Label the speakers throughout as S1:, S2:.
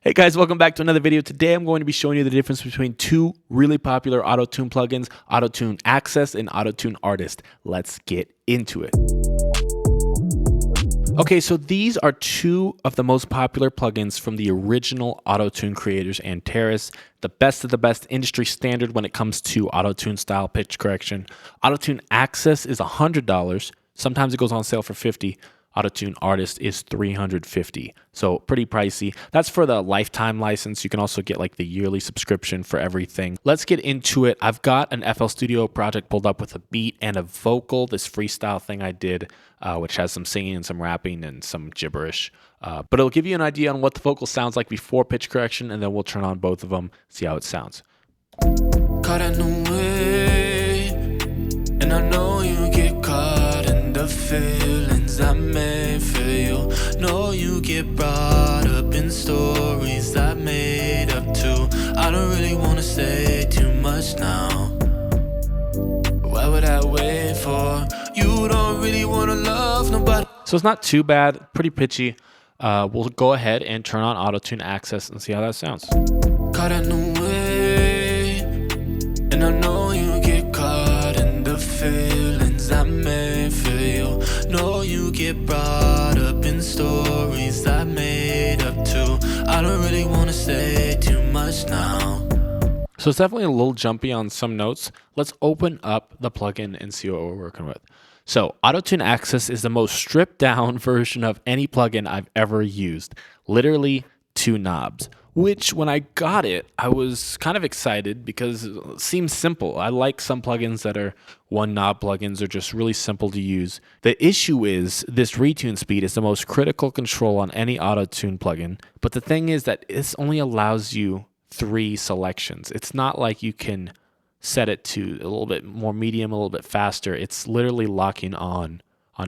S1: Hey guys, welcome back to another video. Today I'm going to be showing you the difference between two really popular Autotune plugins, Autotune Access and Autotune Artist. Let's get into it. Okay, so these are two of the most popular plugins from the original Autotune creators and Terrace, the best of the best industry standard when it comes to Autotune style pitch correction. Autotune Access is $100. Sometimes it goes on sale for $50. Autotune Artist is $350, so pretty pricey. That's for the lifetime license. You can also get like the yearly subscription for everything. Let's get into it. I've got an FL Studio project pulled up with a beat and a vocal, this freestyle thing I did, which has some singing and some rapping and some gibberish. But it'll give you an idea on what the vocal sounds like before pitch correction, and then we'll turn on both of them, see how it sounds.
S2: Caught in the way, and I know you get caught in the feelings I made for you. Know you get brought up in stories I made up too. I don't really wanna say too much now. Why would I wait for? You don't really wanna love nobody.
S1: So it's not too bad, pretty pitchy. We'll go ahead and turn on Autotune Access and see how that sounds.
S2: Caught in the way, and I know you get caught in the feelings I made for you. Know you get brought up in stories I made up too. I don't really wanna say too much now.
S1: So it's definitely a little jumpy on some notes. Let's open up the plugin and see what we're working with. So Autotune Access is the most stripped down version of any plugin I've ever used. Literally 2 knobs, which when I got it, I was kind of excited because it seems simple. I like some plugins that are 1 knob plugins, are just really simple to use. The issue is this retune speed is the most critical control on any Autotune plugin. But the thing is that this only allows you 3 selections. It's not like you can set it to a little bit more medium, a little bit faster. It's literally locking on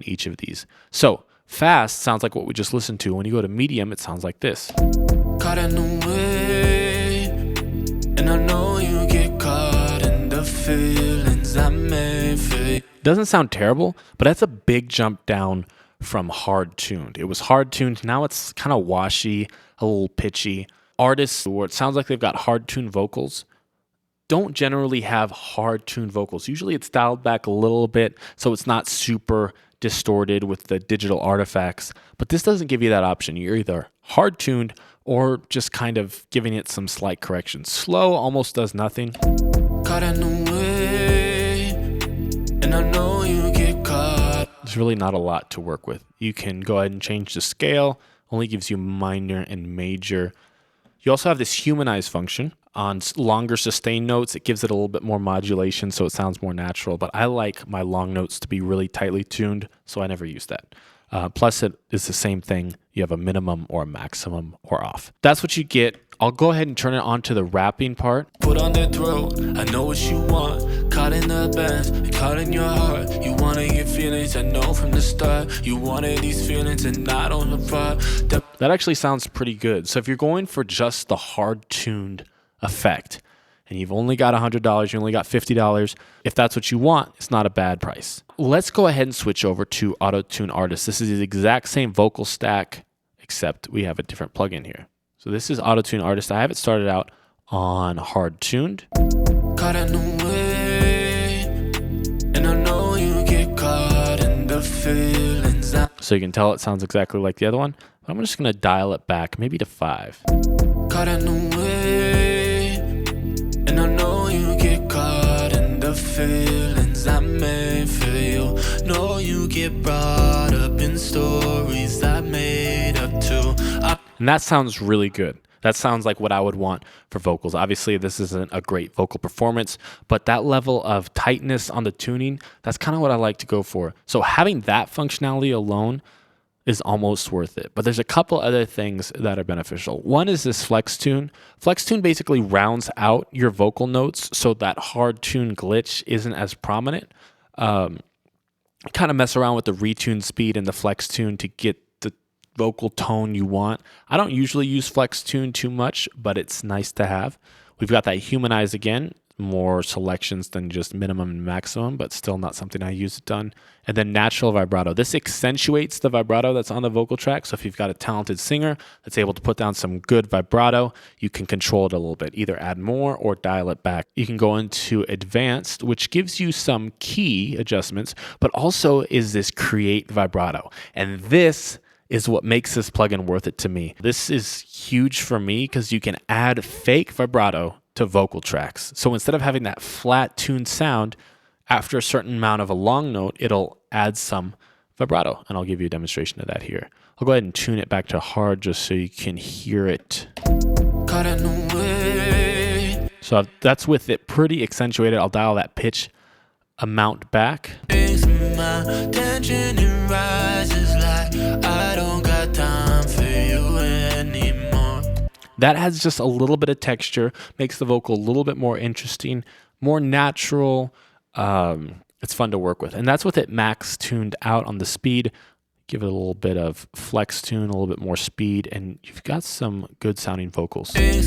S1: each of these. So fast sounds like what we just listened to. When you go to medium, it sounds like this.
S2: Caught in the way, and I know you get caught in the feelings I made for you.
S1: Doesn't sound terrible, but that's a big jump down from hard tuned. It was hard tuned. Now it's kind of washy, a little pitchy. Artists, where it sounds like they've got hard tuned vocals, don't generally have hard tuned vocals. Usually it's dialed back a little bit, so it's not super distorted with the digital artifacts. But this doesn't give you that option. You're either hard tuned or just kind of giving it some slight corrections. Slow almost does nothing.
S2: Caught in the way, and I know you get caught.
S1: There's really not a lot to work with. You can go ahead and change the scale. Only gives you minor and major. You also have this humanize function. On longer sustained notes, it gives it a little bit more modulation, so it sounds more natural. But I like my long notes to be really tightly tuned, so I never use that. Plus, it is the same thing. You have a minimum or a maximum or off. That's what you get. I'll go ahead and turn it on to the rapping part.
S2: Put on their throat, I know what you want. Caught in the bands, caught in your heart. You wanna get feelings, I know from the start. You wanted these feelings and not on the part.
S1: That actually sounds pretty good. So if you're going for just the hard-tuned effect, and you've only got $100, you only got $50, if that's what you want, it's not a bad price. Let's go ahead and switch over to Autotune Artist. This is the exact same vocal stack, except we have a different plugin here. So this is Autotune Artist. I have it started out on hard tuned.
S2: Caught in the way, and I know you get caught in the feelings.
S1: So you can tell it sounds exactly like the other one. But I'm just gonna dial it back, maybe to 5.
S2: Caught in the way, and I know you get caught in the feelings I made for you. Know you get brought up in stories I made up too.
S1: And that sounds really good. That sounds like what I would want for vocals. Obviously, this isn't a great vocal performance, but that level of tightness on the tuning, that's kind of what I like to go for. So having that functionality alone is almost worth it. But there's a couple other things that are beneficial. One is this flex tune. Flex tune basically rounds out your vocal notes so that hard tune glitch isn't as prominent. Kind of mess around with the retune speed and the flex tune to get the vocal tone you want. I don't usually use flex tune too much, but it's nice to have. We've got that humanize again. more selections than just minimum and maximum, but still not something I use a ton. And then natural vibrato. This accentuates the vibrato that's on the vocal track. So if you've got a talented singer that's able to put down some good vibrato, you can control it a little bit, either add more or dial it back. You can go into advanced, which gives you some key adjustments, but also is this create vibrato. And this is what makes this plugin worth it to me. This is huge for me because you can add fake vibrato to vocal tracks. So instead of having that flat tuned sound, after a certain amount of a long note, it'll add some vibrato. And I'll give you a demonstration of that here. I'll go ahead and tune it back to hard just so you can hear it. So that's with it pretty accentuated. I'll dial that pitch amount back. That has just a little bit of texture, makes the vocal a little bit more interesting, more natural. It's fun to work with. And that's with it max tuned out on the speed. Give it a little bit of flex tune, a little bit more speed, and you've got some good sounding vocals. I'm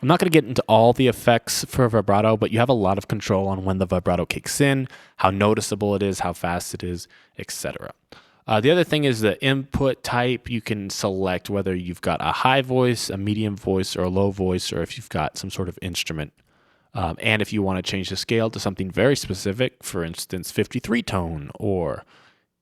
S1: not going to get into all the effects for vibrato, but you have a lot of control on when the vibrato kicks in, how noticeable it is, how fast it is, etc. The other thing is the input type. You can select whether you've got a high voice, a medium voice, or a low voice, or if you've got some sort of instrument. And if you want to change the scale to something very specific, for instance, 53 tone or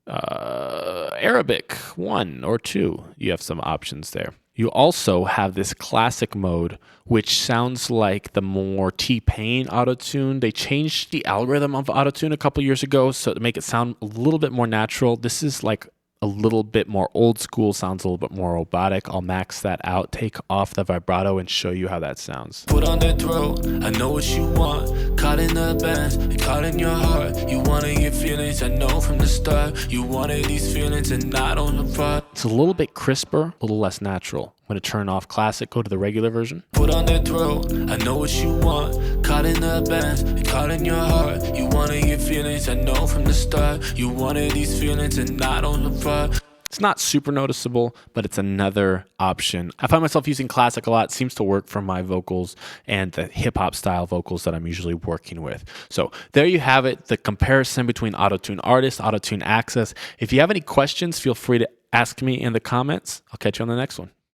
S1: Arabic 1 or 2, you have some options there. You also have this classic mode, which sounds like the more T-Pain Autotune. They changed the algorithm of Autotune a couple years ago so to make it sound a little bit more natural. This is like a little bit more old school, sounds a little bit more robotic. I'll max that out, take off the vibrato, and show you how that sounds.
S2: Put on their throat, I know what you want. Caught in the bands, caught in your heart. You wanna get feelings, I know from the start. You wanted these feelings and not on the front.
S1: It's a little bit crisper, a little less natural. I'm gonna turn off classic, go to the regular version.
S2: Put on their throat, I know what you want. Caught in the bands, caught in your heart. You wanna get feelings, I know from the start. You wanted these feelings and not on the front.
S1: It's not super noticeable, but it's another option. I find myself using classic a lot. It seems to work for my vocals and the hip hop style vocals that I'm usually working with. So there you have it, the comparison between Autotune Artist, Autotune Access. If you have any questions, feel free to ask me in the comments. I'll catch you on the next one.